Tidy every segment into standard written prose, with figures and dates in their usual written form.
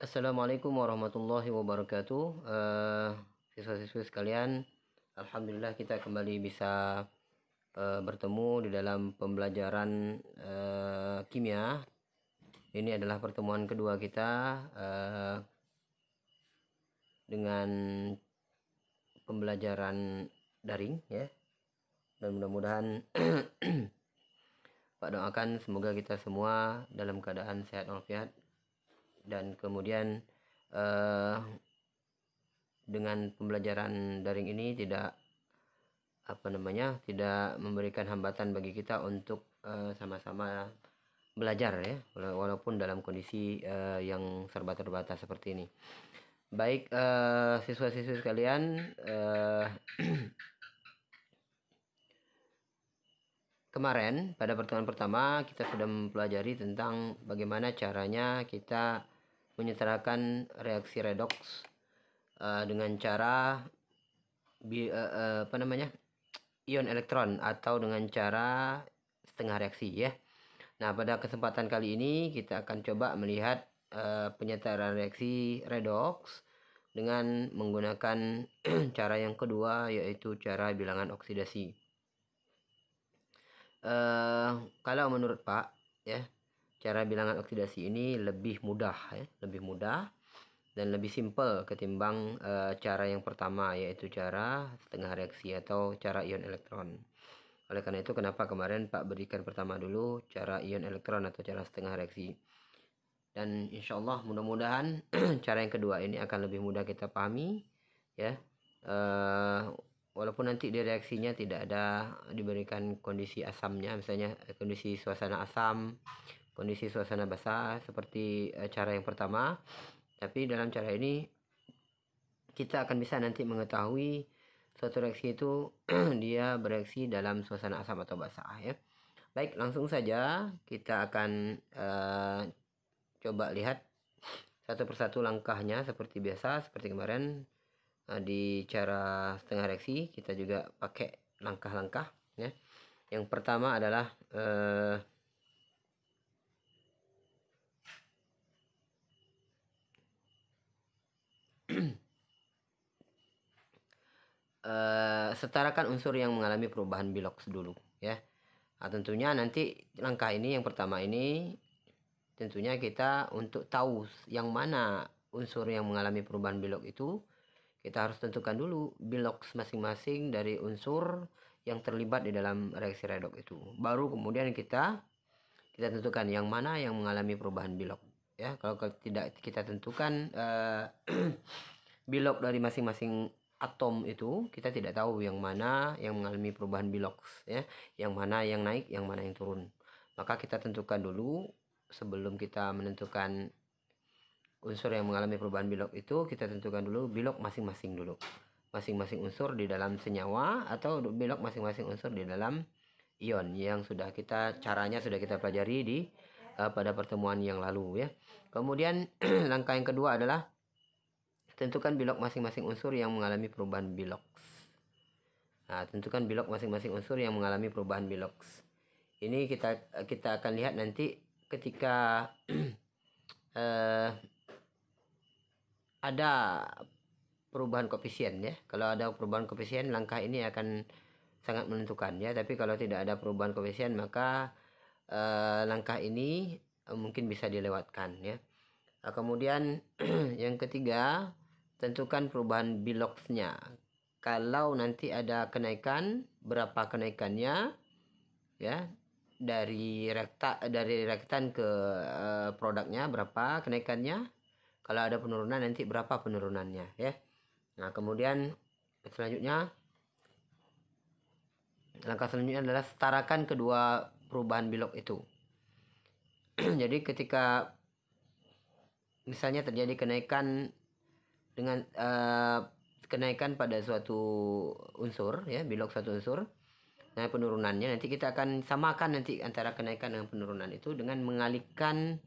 Assalamualaikum warahmatullahi wabarakatuh. Siswa-siswi sekalian, alhamdulillah kita kembali bisa bertemu di dalam pembelajaran kimia. Ini adalah pertemuan kedua kita dengan pembelajaran daring ya. Dan mudah-mudahan Pak doakan semoga kita semua dalam keadaan sehat walafiat, dan kemudian dengan pembelajaran daring ini tidak memberikan hambatan bagi kita untuk sama-sama belajar ya, walaupun dalam kondisi yang serba terbatas seperti ini. Baik, siswa-siswi sekalian, kemarin pada pertemuan pertama kita sudah mempelajari tentang bagaimana caranya kita menyetarakan reaksi redoks dengan cara ion elektron atau dengan cara setengah reaksi ya. Nah, pada kesempatan kali ini kita akan coba melihat penyetaraan reaksi redoks dengan menggunakan cara yang kedua, yaitu cara bilangan oksidasi. Kalau menurut Pak ya, cara bilangan oksidasi ini lebih mudah ya, lebih mudah dan lebih simpel ketimbang cara yang pertama, yaitu cara setengah reaksi atau cara ion elektron. Oleh karena itu kenapa kemarin Pak berikan pertama dulu cara ion elektron atau cara setengah reaksi. Dan insya Allah mudah-mudahan cara yang kedua ini akan lebih mudah kita pahami ya. Walaupun nanti di reaksinya tidak ada diberikan kondisi asamnya, misalnya kondisi suasana asam, kondisi suasana basah seperti cara yang pertama, tapi dalam cara ini kita akan bisa nanti mengetahui suatu reaksi itu dia bereaksi dalam suasana asam atau basah ya. Baik, langsung saja kita akan coba lihat satu persatu langkahnya seperti biasa, seperti kemarin. Di cara setengah reaksi kita juga pakai langkah-langkah ya. Yang pertama adalah setarakan unsur yang mengalami perubahan biloks dulu ya. Nah, tentunya nanti langkah ini yang pertama ini tentunya kita untuk tahu yang mana unsur yang mengalami perubahan bilok itu, kita harus tentukan dulu biloks masing-masing dari unsur yang terlibat di dalam reaksi redoks itu. Baru kemudian kita tentukan yang mana yang mengalami perubahan bilok ya. Kalau tidak kita tentukan bilok dari masing-masing atom itu, kita tidak tahu yang mana yang mengalami perubahan biloks ya, yang mana yang naik, yang mana yang turun. Maka kita tentukan dulu sebelum kita menentukan unsur yang mengalami perubahan bilok itu, kita tentukan dulu bilok masing-masing dulu, masing-masing unsur di dalam senyawa atau bilok masing-masing unsur di dalam ion yang caranya sudah kita pelajari di pada pertemuan yang lalu ya. Kemudian langkah yang kedua adalah tentukan bilok masing-masing unsur yang mengalami perubahan biloks. Nah, tentukan bilok masing-masing unsur yang mengalami perubahan biloks. Ini kita akan lihat nanti ketika ada perubahan koefisien ya. Kalau ada perubahan koefisien, langkah ini akan sangat menentukan ya. Tapi kalau tidak ada perubahan koefisien, maka langkah ini mungkin bisa dilewatkan ya. Kemudian yang ketiga, tentukan perubahan biloksnya. Kalau nanti ada kenaikan, berapa kenaikannya ya, dari reaktan ke produknya berapa kenaikannya. Kalau ada penurunan, nanti berapa penurunannya ya. Nah, kemudian langkah selanjutnya adalah setarakan kedua perubahan bilok itu. Jadi ketika misalnya terjadi kenaikan dengan kenaikan pada suatu unsur ya, bilok suatu unsur, nah penurunannya nanti kita akan samakan nanti antara kenaikan dengan penurunan itu dengan mengalihkan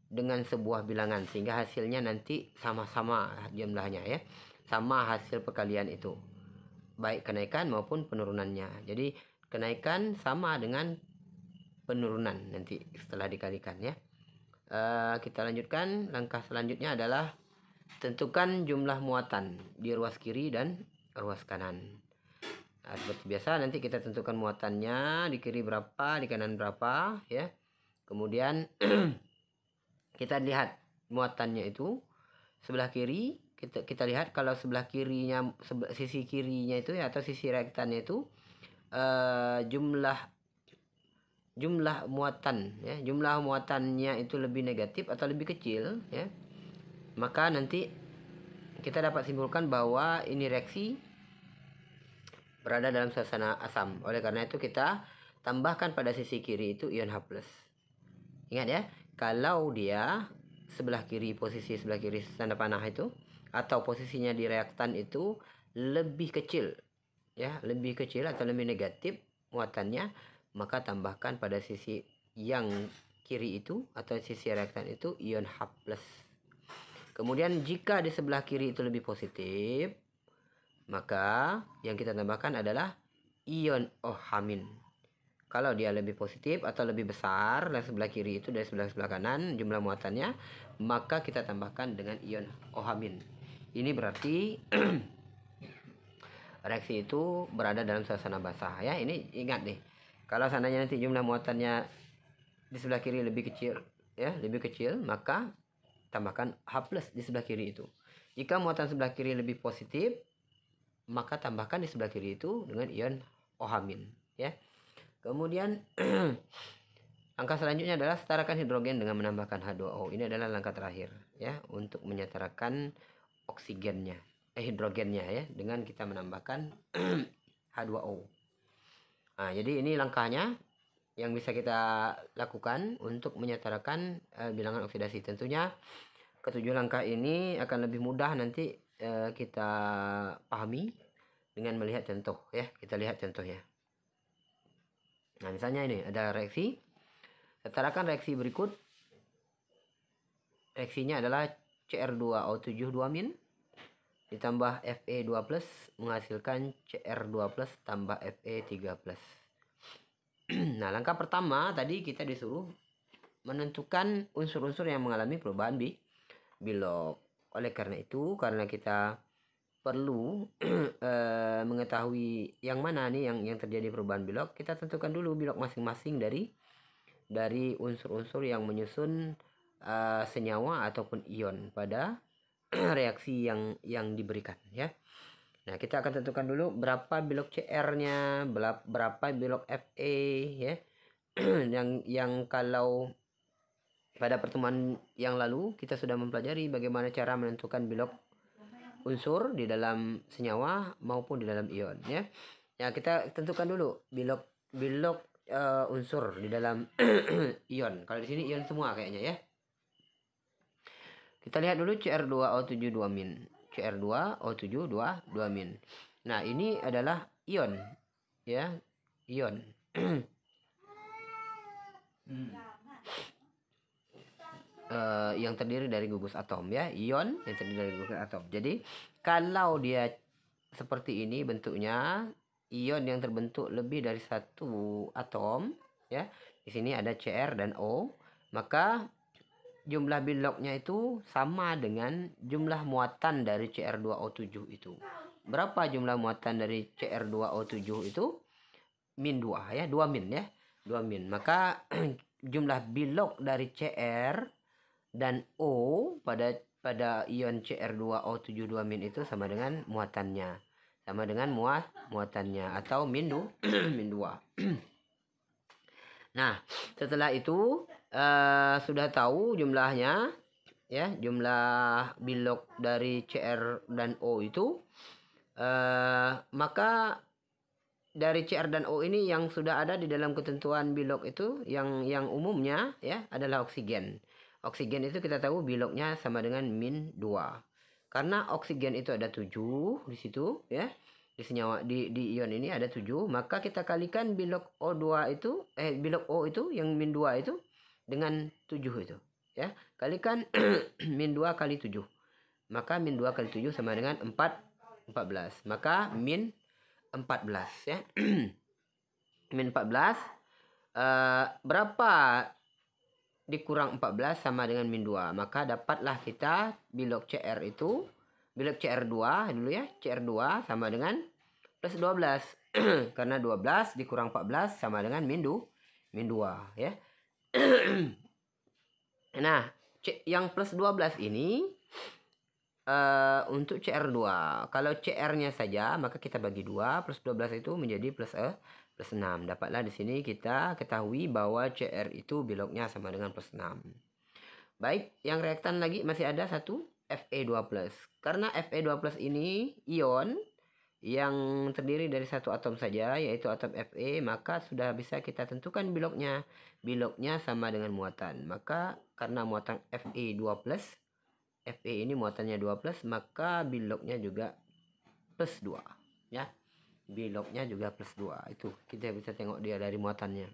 dengan sebuah bilangan, sehingga hasilnya nanti sama-sama jumlahnya ya, sama hasil perkalian itu, baik kenaikan maupun penurunannya. Jadi kenaikan sama dengan penurunan nanti setelah dikalikan ya. Kita lanjutkan. Langkah selanjutnya adalah tentukan jumlah muatan di ruas kiri dan ruas kanan. Nah, seperti biasa nanti kita tentukan muatannya, di kiri berapa, di kanan berapa, ya. Kemudian kita lihat muatannya itu sebelah kiri, kita lihat kalau sebelah kirinya, sisi kirinya itu ya, atau sisi reaktannya itu jumlah muatan, ya, jumlah muatannya itu lebih negatif atau lebih kecil, ya, maka nanti kita dapat simpulkan bahwa ini reaksi berada dalam suasana asam. Oleh karena itu kita tambahkan pada sisi kiri itu ion H+. Ingat ya, kalau dia posisi sebelah kiri tanda panah itu, atau posisinya di reaktan itu lebih kecil, ya, lebih kecil atau lebih negatif muatannya, maka tambahkan pada sisi yang kiri itu atau sisi reaktan itu ion H+. Kemudian jika di sebelah kiri itu lebih positif, maka yang kita tambahkan adalah ion OH-. Kalau dia lebih positif atau lebih besar dari sebelah kiri itu dari sebelah kanan jumlah muatannya, maka kita tambahkan dengan ion OH-. Ini berarti reaksi itu berada dalam suasana basah, ya. Ini ingat nih, kalau seandainya nanti jumlah muatannya di sebelah kiri lebih kecil, ya, lebih kecil, maka tambahkan H+ di sebelah kiri itu. Jika muatan sebelah kiri lebih positif, maka tambahkan di sebelah kiri itu dengan ion OH-, ya. Kemudian langkah selanjutnya adalah setarakan hidrogen dengan menambahkan H2O. Ini adalah langkah terakhir, ya, untuk menyetarakan oksigennya, hidrogennya, ya, dengan kita menambahkan H2O. Nah, jadi ini langkahnya yang bisa kita lakukan untuk menyetarakan bilangan oksidasi. Tentunya ketujuh langkah ini akan lebih mudah nanti kita pahami dengan melihat contoh, ya. Kita lihat contohnya. Nah, misalnya ini ada reaksi. Setarakan reaksi berikut. Reaksinya adalah Cr2O7 2- ditambah Fe2+ menghasilkan Cr2+ tambah Fe3+. Nah, langkah pertama tadi kita disuruh menentukan unsur-unsur yang mengalami perubahan bilok. Oleh karena itu, karena kita perlu mengetahui yang mana nih yang terjadi perubahan bilok, kita tentukan dulu bilok masing-masing dari unsur-unsur yang menyusun senyawa ataupun ion pada reaksi yang diberikan, ya. Nah, kita akan tentukan dulu berapa bilok Cr-nya, berapa bilok Fe, ya. yang kalau pada pertemuan yang lalu kita sudah mempelajari bagaimana cara menentukan bilok unsur di dalam senyawa maupun di dalam ion, ya. Ya, kita tentukan dulu bilok unsur di dalam ion. Kalau di sini ion semua kayaknya, ya. Kita lihat dulu Cr2O7 2-. Cr2O7 2-. Nah, ini adalah ion, ya, ion. Yang terdiri dari gugus atom, ya, ion yang terdiri dari gugus atom. Jadi kalau dia seperti ini bentuknya, ion yang terbentuk lebih dari satu atom, ya, di sini ada Cr dan O, maka jumlah biloknya itu sama dengan jumlah muatan dari Cr2O7 itu. Berapa jumlah muatan dari Cr2O7 itu? -2, ya, 2-, ya, 2-. Maka jumlah bilok dari Cr dan O pada ion Cr2O7 2- itu sama dengan muatannya. Sama dengan muatannya atau -2. Nah, setelah itu sudah tahu jumlahnya, ya, jumlah bilok dari Cr dan O itu, maka dari Cr dan O ini yang sudah ada di dalam ketentuan bilok itu yang umumnya, ya, adalah oksigen. Oksigen itu kita tahu biloknya sama dengan -2. Karena oksigen itu ada 7 di situ, ya. Di senyawa di ion ini ada 7, maka kita kalikan bilok O2 itu bilok O itu yang -2 itu dengan 7 itu, ya. Kalikan -2 kali 7. Maka -2 kali 7 sama dengan 14. Maka -14, ya. -14 berapa dikurang 14 sama dengan min 2. Maka dapatlah kita bilog CR itu, bilog CR2 dulu ya, CR2 sama dengan plus 12. Karena 12 dikurang 14 sama dengan min 2 ya. Nah, yang plus 12 ini untuk CR2. Kalau CR-nya saja maka kita bagi 2, plus 12 itu menjadi plus 6. Dapatlah di sini kita ketahui bahwa CR itu bilognya sama dengan plus 6. Baik, yang reaktan lagi masih ada satu Fe2+. Karena Fe2+ ini ion yang terdiri dari satu atom saja, yaitu atom Fe, maka sudah bisa kita tentukan bilognya. Bilognya sama dengan muatan. Maka karena muatan Fe2+, Fe ini muatannya 2+, maka bilognya juga plus 2 ya. Bilognya juga plus 2. Itu kita bisa tengok dia dari muatannya.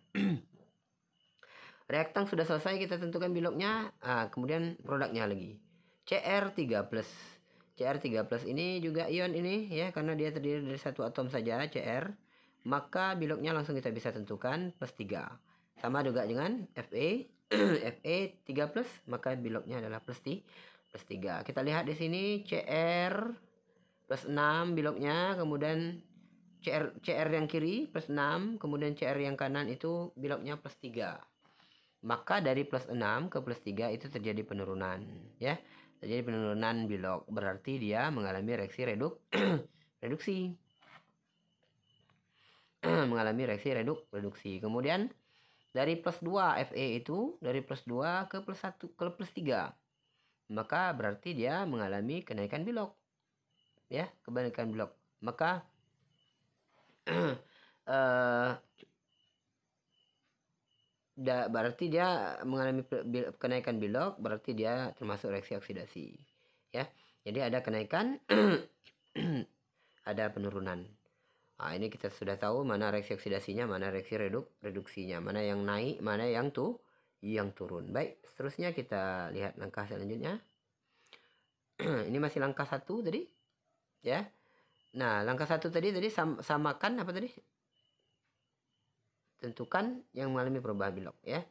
Reaktan sudah selesai, kita tentukan bilognya. Kemudian produknya lagi. Cr3+. Cr3+ ini juga ion ini ya, karena dia terdiri dari satu atom saja, Cr. Maka bilognya langsung kita bisa tentukan plus 3. Sama juga dengan Fe. Fe3+, maka bilognya adalah plus 3. Kita lihat di sini Cr plus 6 bilognya, kemudian CR yang kiri plus 6, kemudian CR yang kanan itu bilognya plus 3. Maka dari plus 6 ke plus 3 itu terjadi penurunan ya. Terjadi penurunan bilog, berarti dia mengalami reaksi reduksi. Mengalami reaksi reduksi. Kemudian dari plus 2 Fe itu dari plus 2 ke plus 1 ke plus 3. Maka berarti dia mengalami kenaikan bilog. Ya, kenaikan bilog. Maka berarti dia mengalami kenaikan bilog, berarti dia termasuk reaksi oksidasi ya. Jadi ada kenaikan ada penurunan. Ini kita sudah tahu mana reaksi oksidasinya, mana reaksi reduksinya, mana yang naik, mana yang turun. Baik, seterusnya kita lihat langkah selanjutnya. Ini masih langkah 1 tadi ya. Nah, langkah 1 tadi samakan apa tadi? Tentukan yang mengalami perubahan bilog ya.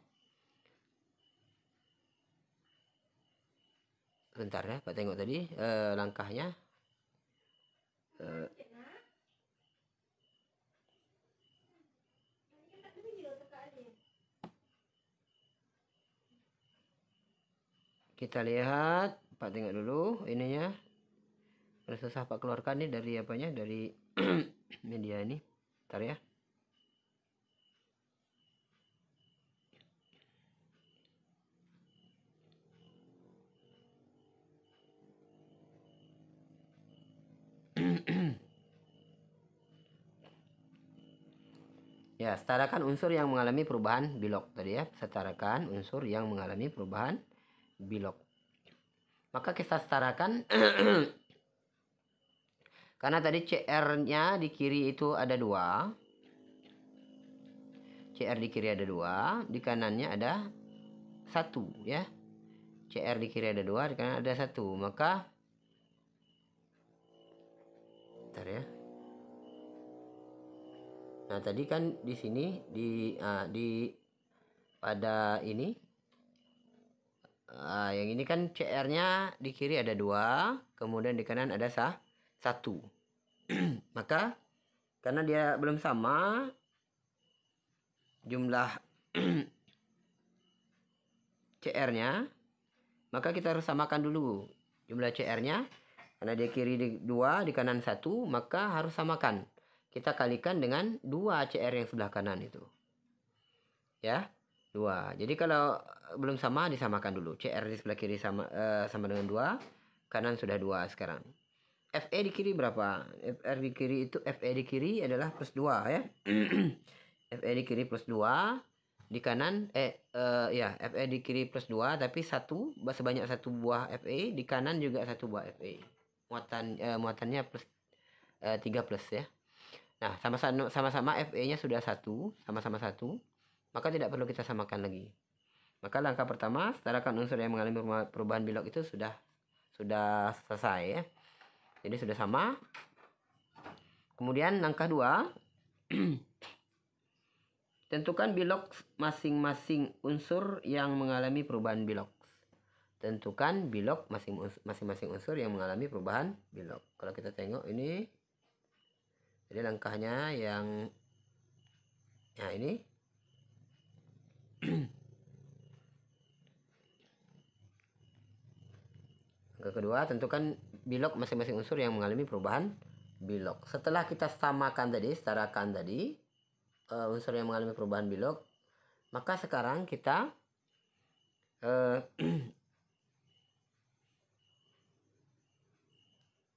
Bentar ya, Pak tengok tadi langkahnya. Kita lihat, Pak tengok dulu ininya. Susah Pak keluarkan nih dari apanya, dari media ini. Bentar ya. Ya, setarakan unsur yang mengalami perubahan bilog tadi ya. Setarakan unsur yang mengalami perubahan bilog. Maka kita setarakan karena tadi CR-nya di kiri itu ada 2. CR di kiri ada 2, di kanannya ada 1 ya. CR di kiri ada 2, di kanan ada 1. Maka bentar ya. Nah, tadi kan di sini pada ini yang ini kan CR-nya di kiri ada 2, kemudian di kanan ada 1. Maka karena dia belum sama jumlah CR-nya, maka kita harus samakan dulu jumlah CR-nya. Karena dia kiri 2, di kanan 1, maka harus samakan. Kita kalikan dengan 2 CR yang sebelah kanan itu. Ya, 2. Jadi kalau belum sama, disamakan dulu. CR di sebelah kiri sama dengan 2, kanan sudah 2 sekarang. Fe di kiri berapa? Fe di kiri itu adalah plus 2 ya. Fe di kiri plus 2, di kanan ya, Fe di kiri plus 2, tapi sebanyak 1 buah Fe, di kanan juga 1 buah Fe. Muatannya plus 3 plus ya. Nah, sama-sama Fe-nya sudah 1, sama-sama 1, maka tidak perlu kita samakan lagi. Maka langkah pertama, setarakan unsur yang mengalami perubahan bilog itu sudah selesai ya. Jadi sudah sama. Kemudian langkah 2 Tentukan bilok masing-masing unsur yang mengalami perubahan bilok. Tentukan bilok masing-masing unsur yang mengalami perubahan bilok. Kalau kita tengok ini, jadi langkahnya yang ini. Langkah kedua, tentukan bilok masing-masing unsur yang mengalami perubahan bilok. Setelah kita setarakan tadi unsur yang mengalami perubahan bilok, maka sekarang kita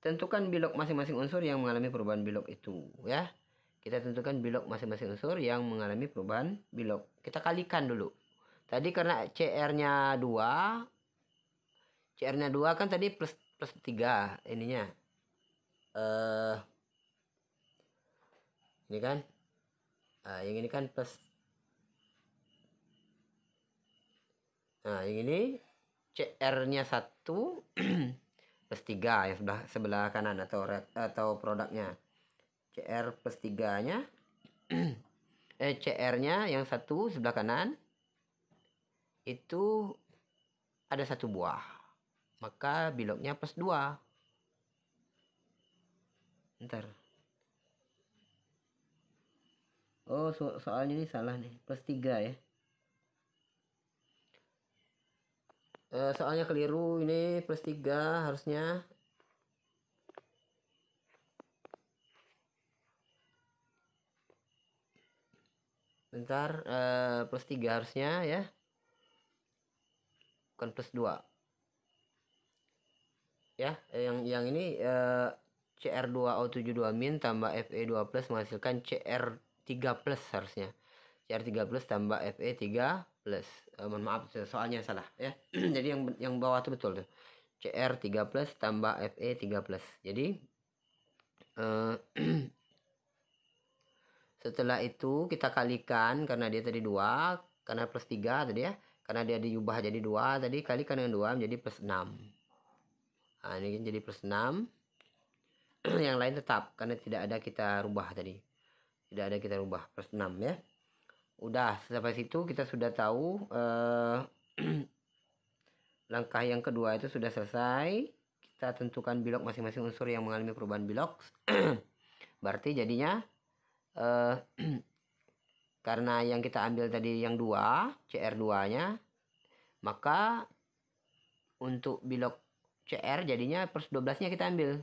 tentukan bilok masing-masing unsur yang mengalami perubahan bilok itu, ya. Kita tentukan bilok masing-masing unsur yang mengalami perubahan bilok. Kita kalikan dulu. Tadi karena CR-nya 2 kan tadi plus 3 ininya. Ini kan. Yang ini kan plus. Nah, yang ini CR-nya 1 plus 3 yang sebelah kanan atau produknya. CR plus 3-nya CR-nya yang 1 sebelah kanan itu ada 1 buah. Maka biloknya plus 2. Ntar. Oh, soalnya ini salah nih. Plus 3 ya. Soalnya keliru, ini plus 3 harusnya. Bentar, plus 3 harusnya ya. Bukan plus 2. Ya, yang ini CR2O72- tambah Fe2+ menghasilkan CR3+ harusnya. CR3+ tambah Fe3+. Mohon maaf, soalnya salah ya. Jadi yang bawah itu betul tuh. CR3+ tambah Fe3+. Jadi setelah itu kita kalikan, karena dia tadi 2, karena plus 3 tadi ya. Karena dia diubah jadi 2 tadi, kalikan dengan 2 menjadi plus 6. Nah, ini jadi plus 6. Yang lain tetap karena tidak ada kita rubah tadi. Tidak ada kita rubah, plus 6 ya. Udah, sampai situ kita sudah tahu langkah yang kedua itu sudah selesai. Kita tentukan bilok masing-masing unsur yang mengalami perubahan bilok. Berarti jadinya karena yang kita ambil tadi yang 2, CR2-nya, maka untuk bilok CR jadinya plus 12-nya kita ambil.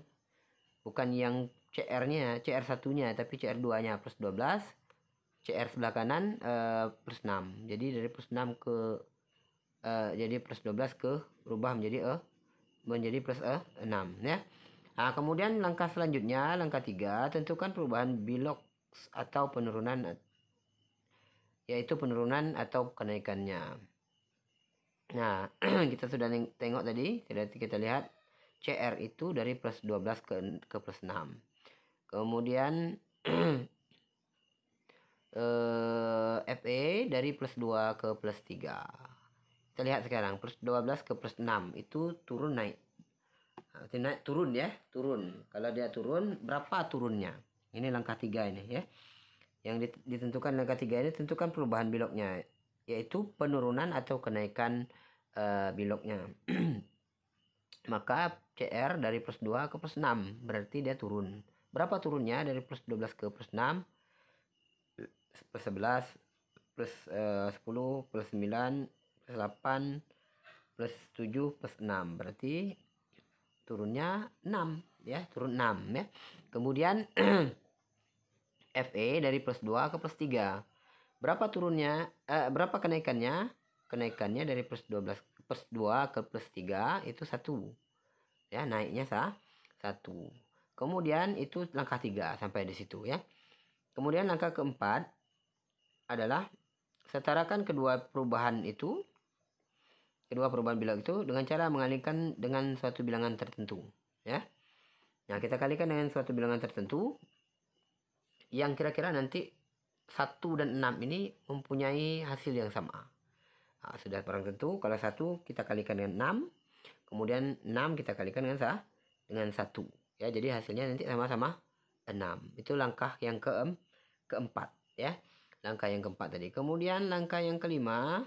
Bukan yang CR-nya, CR1-nya, tapi CR2-nya plus 12. CR sebelah kanan plus 6. Jadi dari plus 6 ke jadi plus 12 ke berubah menjadi plus 6 ya. Nah, kemudian langkah selanjutnya, langkah 3, tentukan perubahan bilok atau penurunan, yaitu penurunan atau kenaikannya. Nah, kita sudah tengok tadi, kita lihat CR itu dari plus 12 ke plus 6. Kemudian Fe dari plus 2 ke plus 3. Kita lihat sekarang plus 12 ke plus 6 itu turun naik. Nah, turun ya, turun. Kalau dia turun, berapa turunnya? Ini langkah 3 ini ya. Yang ditentukan langkah 3 ini, tentukan perubahan biloknya, yaitu penurunan atau kenaikan biloknya. Maka CR dari plus 2 ke plus 6, berarti dia turun. Berapa turunnya dari plus 12 ke plus 6? Plus 11, plus 10, plus 9, plus 8, plus 7, plus 6. Berarti turunnya 6 ya, turun 6 ya. Kemudian Fe dari plus 2 ke plus 3. Berapa turunnya? Berapa kenaikannya? Kenaikannya dari plus 12 plus 2 ke plus 3 itu 1. Ya, naiknya 1. Kemudian itu langkah 3 sampai di situ ya. Kemudian langkah keempat adalah setarakan kedua perubahan bilok itu dengan cara mengalihkan dengan suatu bilangan tertentu ya. Nah, kita kalikan dengan suatu bilangan tertentu yang kira-kira nanti 1 dan 6 ini mempunyai hasil yang sama. Nah, sudah barang tentu kalau 1 kita kalikan dengan 6, kemudian 6 kita kalikan dengan 1 ya, jadi hasilnya nanti sama-sama 6. Itu langkah yang keempat ya. Langkah yang keempat tadi. Kemudian langkah yang kelima,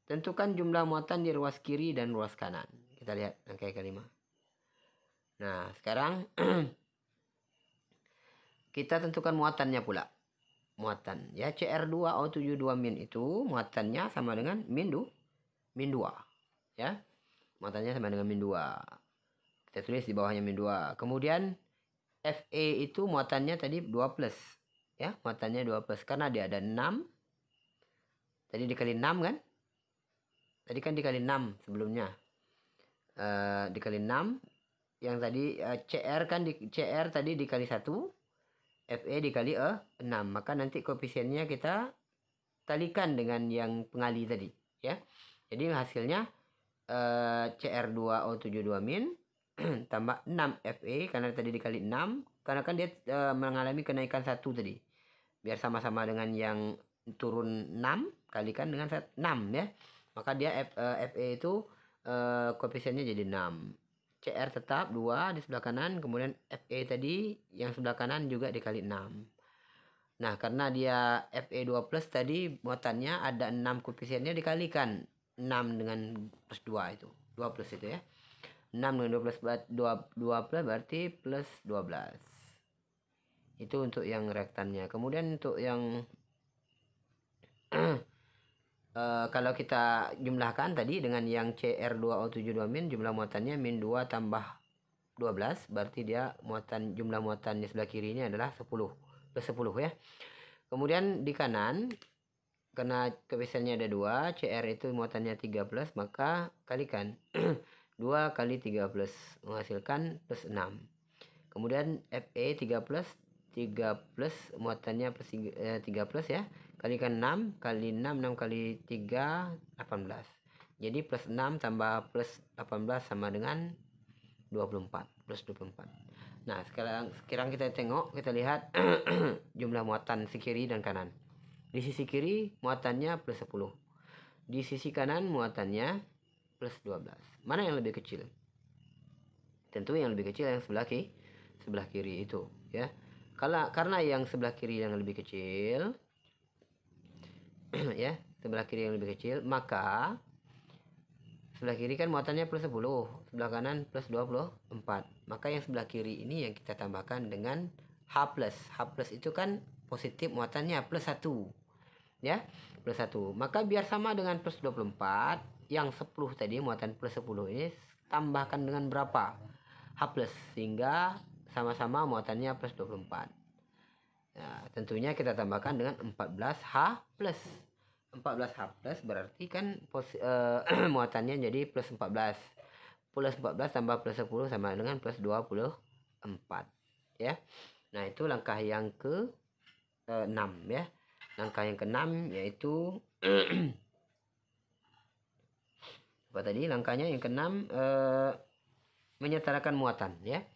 tentukan jumlah muatan di ruas kiri dan ruas kanan. Kita lihat langkah yang kelima. Nah, sekarang kita tentukan muatannya pula. Muatan ya, CR2O72 min itu muatannya sama dengan min 2 ya. Muatannya sama dengan min 2. Kita tulis di bawahnya min 2. Kemudian FE itu muatannya tadi 2 plus ya, muatannya 2 plus karena dia ada 6. Tadi dikali 6 kan? Tadi kan dikali 6 sebelumnya. Dikali 6 yang tadi CR kan CR tadi dikali 1, FE dikali 6, maka nanti koefisiennya kita kalikan dengan yang pengali tadi ya. Jadi hasilnya CR2O72 min tambah 6 FE karena tadi dikali 6 karena kan dia mengalami kenaikan 1 tadi. Biar sama-sama dengan yang turun 6 kalikan dengan 6 ya. Maka dia FE itu koefisiennya jadi 6. CR tetap 2 di sebelah kanan, kemudian FE tadi yang sebelah kanan juga dikali 6. Nah, karena dia FE 2 plus tadi muatannya ada 6 koefisiennya dikalikan 6 dengan plus 2 itu. 2 plus itu ya. 6 dengan 2 plus 2 plus berarti plus 12. Itu untuk yang reaktannya. Kemudian untuk yang kalau kita jumlahkan tadi dengan yang CR2O72 min, jumlah muatannya min 2 tambah 12, berarti dia jumlah muatan di sebelah kiri ini adalah 10 plus 10 ya. Kemudian di kanan karena koefisiennya ada 2, CR itu muatannya 3 plus, maka kalikan 2 kali 3 plus menghasilkan plus 6. Kemudian FE 3 plus muatannya plus 3 plus ya, kalikan 6 kali 6, 6 kali 3 18. Jadi plus 6 tambah plus 18 sama dengan 24, plus 24. Nah, sekarang kita tengok, kita lihat jumlah muatan si kiri dan kanan. Di sisi kiri muatannya plus 10. Di sisi kanan muatannya plus 12. Mana yang lebih kecil? Tentu yang lebih kecil yang sebelah kiri itu ya. Karena yang sebelah kiri yang lebih kecil ya, sebelah kiri yang lebih kecil, maka sebelah kiri kan muatannya plus 10, sebelah kanan plus 24. Maka yang sebelah kiri ini yang kita tambahkan dengan H plus. H plus itu kan positif muatannya plus 1 ya, plus 1. Maka biar sama dengan plus 24, yang 10 tadi muatan plus 10 ini tambahkan dengan berapa? H plus, sehingga sama-sama muatannya plus 24. Nah, tentunya kita tambahkan dengan 14H plus. 14H plus berarti kan muatannya jadi plus 14. Plus 14 tambah plus 10 sama dengan plus 24 ya. Nah, itu langkah yang ke 6 ya. Langkah yang ke-6 yaitu apa tadi? Langkahnya yang ke-6 menyetarakan muatan ya.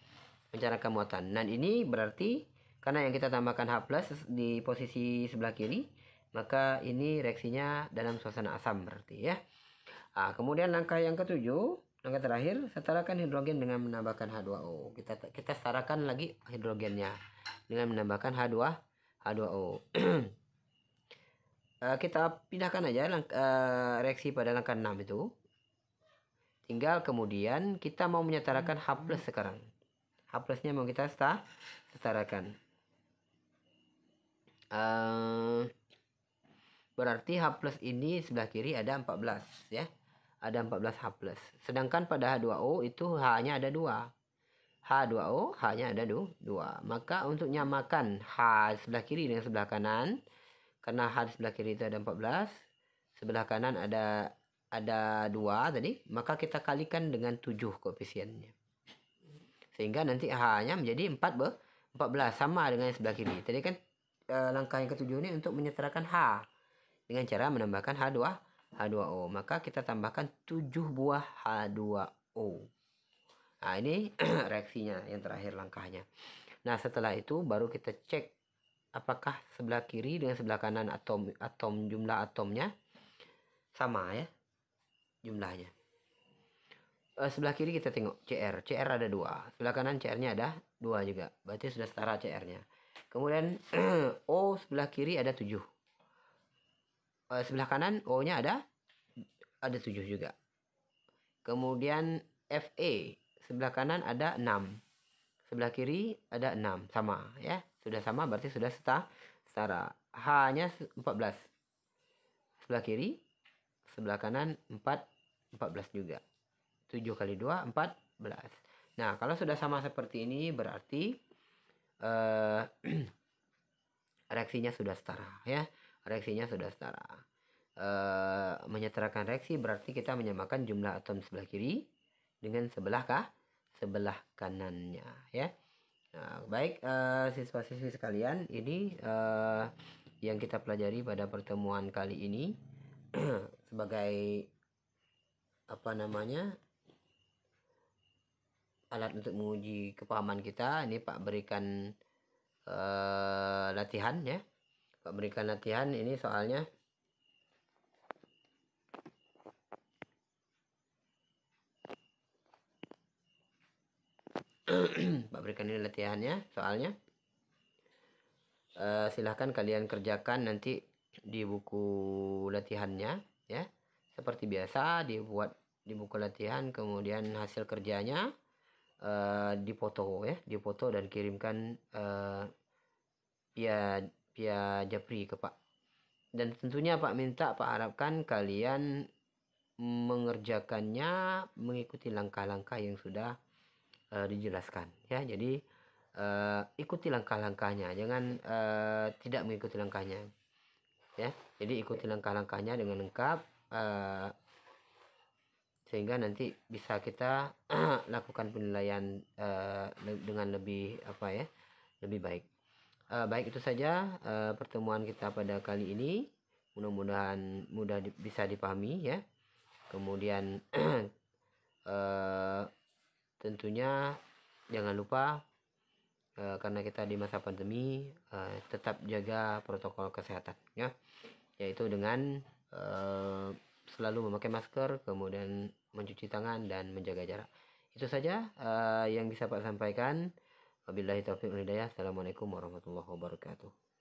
Menyetarakan muatan. Dan ini berarti karena yang kita tambahkan H plus di posisi sebelah kiri, maka ini reaksinya dalam suasana asam berarti ya. Nah, kemudian langkah yang ke-7, langkah terakhir, setarakan hidrogen dengan menambahkan H2O. Kita setarakan lagi hidrogennya dengan menambahkan H2O. Kita pindahkan aja reaksi pada langkah 6 itu. Tinggal kemudian kita mau menyetarakan H plus sekarang. H plusnya mau kita setarakan. Berarti H plus ini sebelah kiri ada 14 ya. Ada 14 H plus. Sedangkan pada H2O itu H-nya ada 2. H2O H-nya ada 2. Maka untuk nyamakan H sebelah kiri dengan sebelah kanan, karena H di sebelah kiri itu ada 14, sebelah kanan ada 2 tadi, maka kita kalikan dengan 7 koefisiennya. Sehingga nanti H-nya menjadi 14 sama dengan yang sebelah kiri. Tadi kan langkah yang ke-7 ini untuk menyetarakan H dengan cara menambahkan H2O. Maka kita tambahkan 7 buah H2O. Nah, ini reaksinya yang terakhir langkahnya. Nah, setelah itu baru kita cek apakah sebelah kiri dengan sebelah kanan jumlah atomnya sama ya jumlahnya. Sebelah kiri kita tengok CR ada 2, sebelah kanan CR-nya ada 2 juga, berarti sudah setara CR-nya. Kemudian O sebelah kiri ada 7. Sebelah kanan O-nya ada 7 juga. Kemudian FE sebelah kanan ada 6. Sebelah kiri ada 6, sama ya. Sudah sama berarti sudah setara. H-nya 14. Sebelah kiri, sebelah kanan 14 juga. 7 kali 2 14. Nah, kalau sudah sama seperti ini berarti reaksinya sudah setara ya. Reaksinya sudah setara. Menyetarakan reaksi berarti kita menyamakan jumlah atom sebelah kiri dengan sebelah kanannya ya. Nah, baik siswa-siswi sekalian, ini yang kita pelajari pada pertemuan kali ini sebagai alat untuk menguji kepahaman kita. Ini Pak berikan latihan ya. Pak berikan latihan ini soalnya. Pak berikan ini latihannya soalnya. Silahkan kalian kerjakan nanti di buku latihannya ya. Seperti biasa dibuat di buku latihan, kemudian hasil kerjanya difoto ya, difoto dan kirimkan via Japri ke Pak. Dan tentunya Pak harapkan kalian mengerjakannya mengikuti langkah-langkah yang sudah dijelaskan ya. Jadi ikuti langkah-langkahnya, jangan tidak mengikuti langkahnya ya. Jadi ikuti langkah-langkahnya dengan lengkap sehingga nanti bisa kita lakukan penilaian dengan lebih lebih baik. Baik, itu saja pertemuan kita pada kali ini. Mudah-mudahan bisa dipahami ya. Kemudian tentunya jangan lupa karena kita di masa pandemi tetap jaga protokol kesehatan ya, yaitu dengan selalu memakai masker, kemudian mencuci tangan dan menjaga jarak. Itu saja yang bisa Pak sampaikan. Wabillahi taufiq wal hidayah. Assalamualaikum warahmatullahi wabarakatuh.